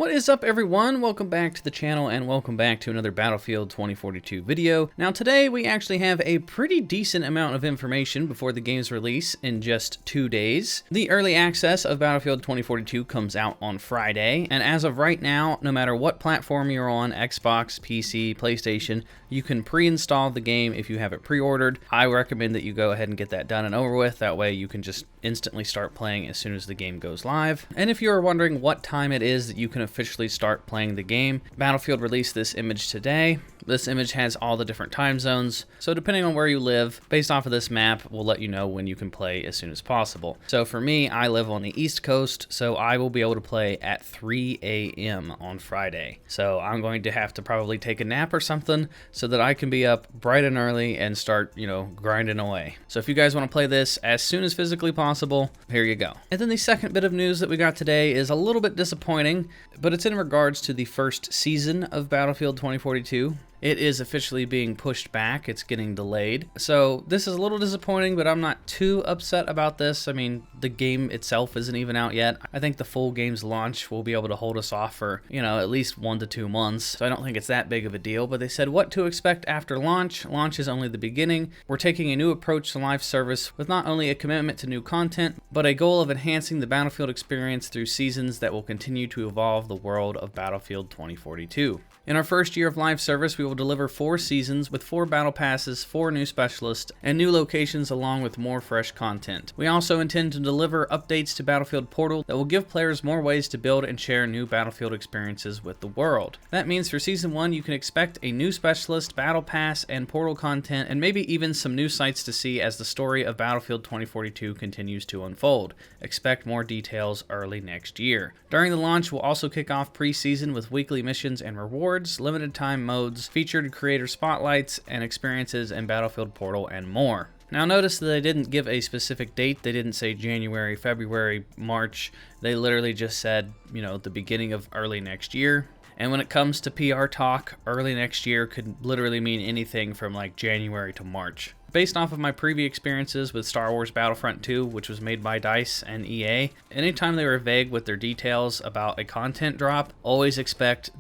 What is up, everyone? Welcome back to the channel and welcome back to another Battlefield 2042 video. Now today we actually have a pretty decent amount of information before the game's release in just 2 days. The early access of Battlefield 2042 comes out on Friday, and as of right now, no matter what platform you're on, Xbox, PC, PlayStation, you can pre-install the game if you have it pre-ordered. I recommend that you go ahead and get that done and over with. That way you can just instantly start playing as soon as the game goes live. And if you're wondering what time it is that you can officially start playing the game, Battlefield released this image today. This image has all the different time zones, so depending on where you live, based off of this map, we'll let you know when you can play as soon as possible. So for me, I live on the East Coast, so I will be able to play at 3 a.m. on Friday. So I'm going to have to probably take a nap or something so that I can be up bright and early and start, grinding away. So if you guys want to play this as soon as physically possible, here you go. And then the second bit of news that we got today is a little bit disappointing, but it's in regards to the first season of Battlefield 2042. It is officially being pushed back. It's getting delayed. So this is a little disappointing, but I'm not too upset about this. I mean, the game itself isn't even out yet. I think the full game's launch will be able to hold us off for, at least 1 to 2 months. So I don't think it's that big of a deal, but they said what to expect after launch. Launch is only the beginning. We're taking a new approach to live service with not only a commitment to new content, but a goal of enhancing the Battlefield experience through seasons that will continue to evolve the world of Battlefield 2042. In our first year of live service, we will deliver 4 seasons with 4 battle passes, 4 new specialists, and new locations along with more fresh content. We also intend to deliver updates to Battlefield Portal that will give players more ways to build and share new Battlefield experiences with the world. That means for Season 1, you can expect a new specialist, battle pass, and Portal content, and maybe even some new sights to see as the story of Battlefield 2042 continues to unfold. Expect more details early next year. During the launch, we'll also kick off pre-season with weekly missions and rewards, limited time modes, featured creator spotlights, and experiences in Battlefield Portal, and more. Now notice that they didn't give a specific date. They didn't say January, February, March. They literally just said, the beginning of early next year. And when it comes to PR talk, early next year could literally mean anything from like January to March. Based off of my previous experiences with Star Wars Battlefront 2, which was made by DICE and EA, anytime they were vague with their details about a content drop, always expect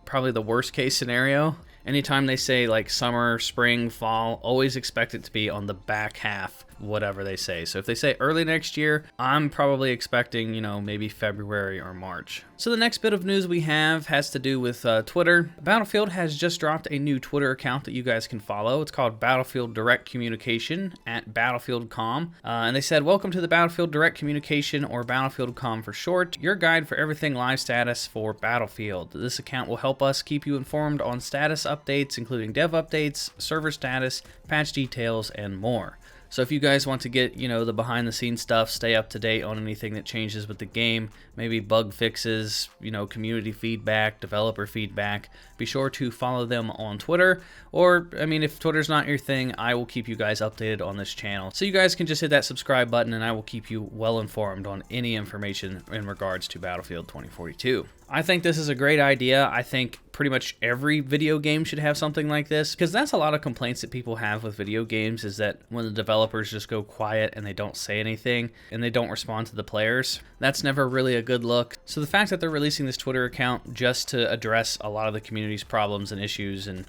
probably the worst case scenario. Anytime they say like summer, spring, fall, always expect it to be on the back half, whatever they say. So if they say early next year, I'm probably expecting, maybe February or March. So the next bit of news we have has to do with Twitter. Battlefield has just dropped a new Twitter account that you guys can follow. It's called Battlefield Direct Communication at Battlefield.com. And they said, welcome to the Battlefield Direct Communication, or Battlefield.com for short, your guide for everything live status for Battlefield. This account will help us keep you informed on status updates, including dev updates, server status, patch details, and more. So if you guys want to get, the behind the scenes stuff, stay up to date on anything that changes with the game, maybe bug fixes, community feedback, developer feedback, be sure to follow them on Twitter. Or, if Twitter's not your thing, I will keep you guys updated on this channel. So you guys can just hit that subscribe button and I will keep you well informed on any information in regards to Battlefield 2042. I think this is a great idea. I think pretty much every video game should have something like this, because that's a lot of complaints that people have with video games, is that when the developers just go quiet and they don't say anything and they don't respond to the players, that's never really a good look. So the fact that they're releasing this Twitter account just to address a lot of the community's problems and issues and,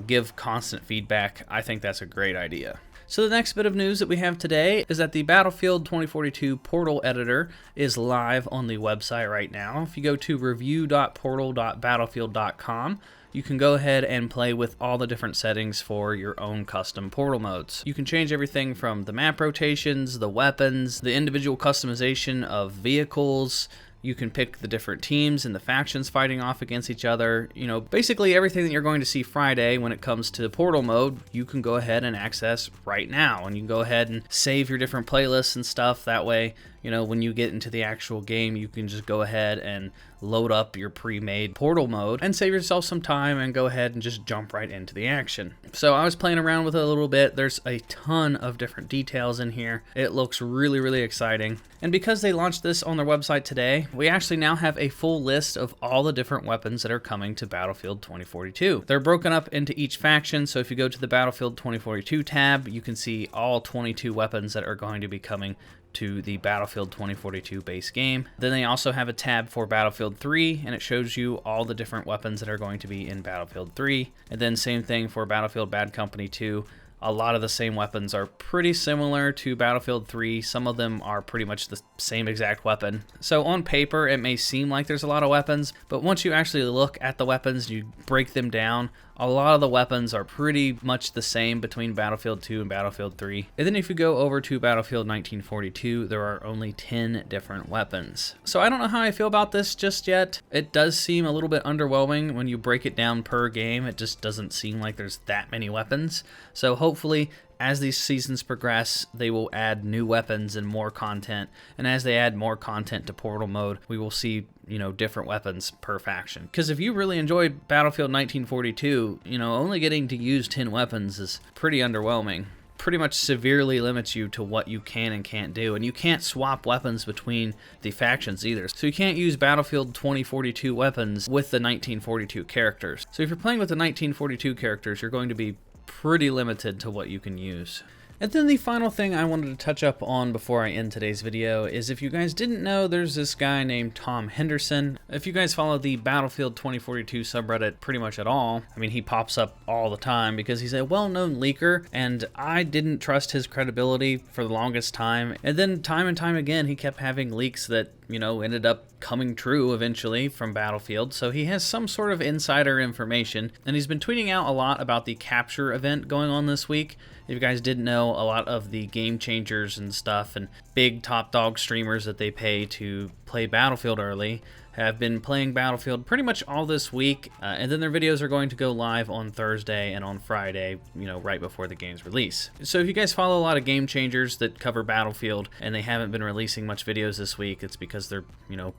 give constant feedback, I think that's a great idea. So the next bit of news that we have today is that the Battlefield 2042 Portal editor is live on the website right now. If you go to review.portal.battlefield.com, you can go ahead and play with all the different settings for your own custom Portal modes. You can change everything from the map rotations, the weapons, the individual customization of vehicles. You can pick the different teams and the factions fighting off against each other. Basically everything that you're going to see Friday when it comes to Portal mode, you can go ahead and access right now. And you can go ahead and save your different playlists and stuff. That way, when you get into the actual game, you can just go ahead and load up your pre-made Portal mode and save yourself some time and go ahead and just jump right into the action. So I was playing around with it a little bit. There's a ton of different details in here. It looks really, really exciting. And because they launched this on their website today, we actually now have a full list of all the different weapons that are coming to Battlefield 2042. They're broken up into each faction, so if you go to the Battlefield 2042 tab, you can see all 22 weapons that are going to be coming to the Battlefield 2042 base game. Then they also have a tab for Battlefield 3, and it shows you all the different weapons that are going to be in Battlefield 3. And then same thing for Battlefield Bad Company 2. A lot of the same weapons are pretty similar to Battlefield 3. Some of them are pretty much the same exact weapon. So on paper, it may seem like there's a lot of weapons, but once you actually look at the weapons, you break them down, a lot of the weapons are pretty much the same between Battlefield 2 and Battlefield 3. And then if you go over to Battlefield 1942, there are only 10 different weapons. So I don't know how I feel about this just yet. It does seem a little bit underwhelming when you break it down per game. It just doesn't seem like there's that many weapons. So hopefully, as these seasons progress, they will add new weapons and more content. And as they add more content to Portal mode, we will see, different weapons per faction. Because if you really enjoyed Battlefield 1942, only getting to use 10 weapons is pretty underwhelming. Pretty much severely limits you to what you can and can't do. And you can't swap weapons between the factions either. So you can't use Battlefield 2042 weapons with the 1942 characters. So if you're playing with the 1942 characters, you're going to be pretty limited to what you can use. And then the final thing I wanted to touch up on before I end today's video is, if you guys didn't know, there's this guy named Tom Henderson. If you guys follow the Battlefield 2042 subreddit pretty much at all, I mean, he pops up all the time because he's a well-known leaker, and I didn't trust his credibility for the longest time. And then time and time again, he kept having leaks that ended up coming true eventually from Battlefield. So he has some sort of insider information, and he's been tweeting out a lot about the capture event going on this week. If you guys didn't know, a lot of the game changers and stuff and big top dog streamers that they pay to play Battlefield early have been playing Battlefield pretty much all this week, and then their videos are going to go live on Thursday and on Friday, right before the game's release. So if you guys follow a lot of game changers that cover Battlefield and they haven't been releasing much videos this week, it's because they're,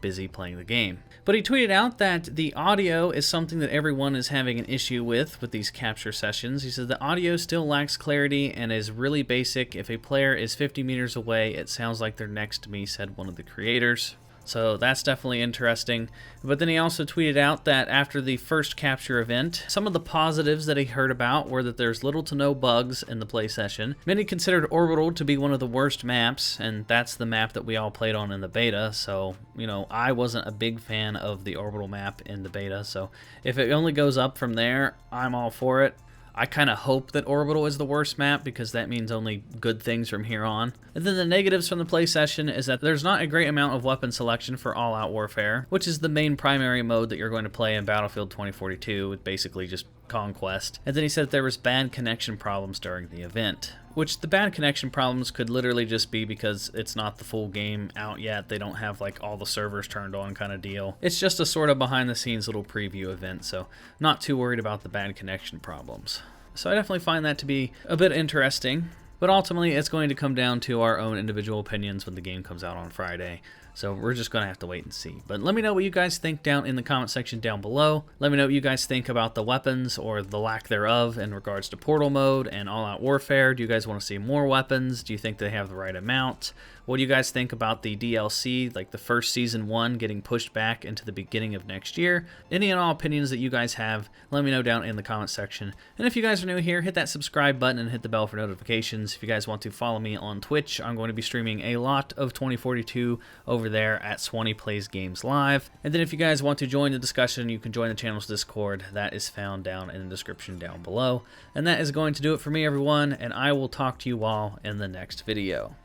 busy playing the game. But he tweeted out that the audio is something that everyone is having an issue with these capture sessions. He said the audio still lacks clarity and is really basic. If a player is 50 meters away, it sounds like they're next to me, said one of the creators. So that's definitely interesting. But then he also tweeted out that after the first capture event, some of the positives that he heard about were that there's little to no bugs in the play session. Many considered Orbital to be one of the worst maps, and that's the map that we all played on in the beta. So, I wasn't a big fan of the Orbital map in the beta. So if it only goes up from there, I'm all for it. I kind of hope that Orbital is the worst map, because that means only good things from here on. And then the negatives from the play session is that there's not a great amount of weapon selection for all-out warfare, which is the main primary mode that you're going to play in Battlefield 2042, with basically just conquest. And then he said there was bad connection problems during the event, which the bad connection problems could literally just be because it's not the full game out yet. They don't have like all the servers turned on kind of deal. It's just a sort of behind the scenes little preview event, so not too worried about the bad connection problems. So I definitely find that to be a bit interesting, but ultimately it's going to come down to our own individual opinions when the game comes out on Friday. So we're just going to have to wait and see. But let me know what you guys think down in the comment section down below. Let me know what you guys think about the weapons or the lack thereof in regards to Portal mode and all-out warfare. Do you guys want to see more weapons? Do you think they have the right amount? What do you guys think about the DLC, like the first Season 1 getting pushed back into the beginning of next year? Any and all opinions that you guys have, let me know down in the comment section. And if you guys are new here, hit that subscribe button and hit the bell for notifications. If you guys want to follow me on Twitch, I'm going to be streaming a lot of 2042 over there at SwanyPlaysGames Live. And then if you guys want to join the discussion, you can join the channel's Discord. That is found down in the description down below. And that is going to do it for me, everyone, and I will talk to you all in the next video.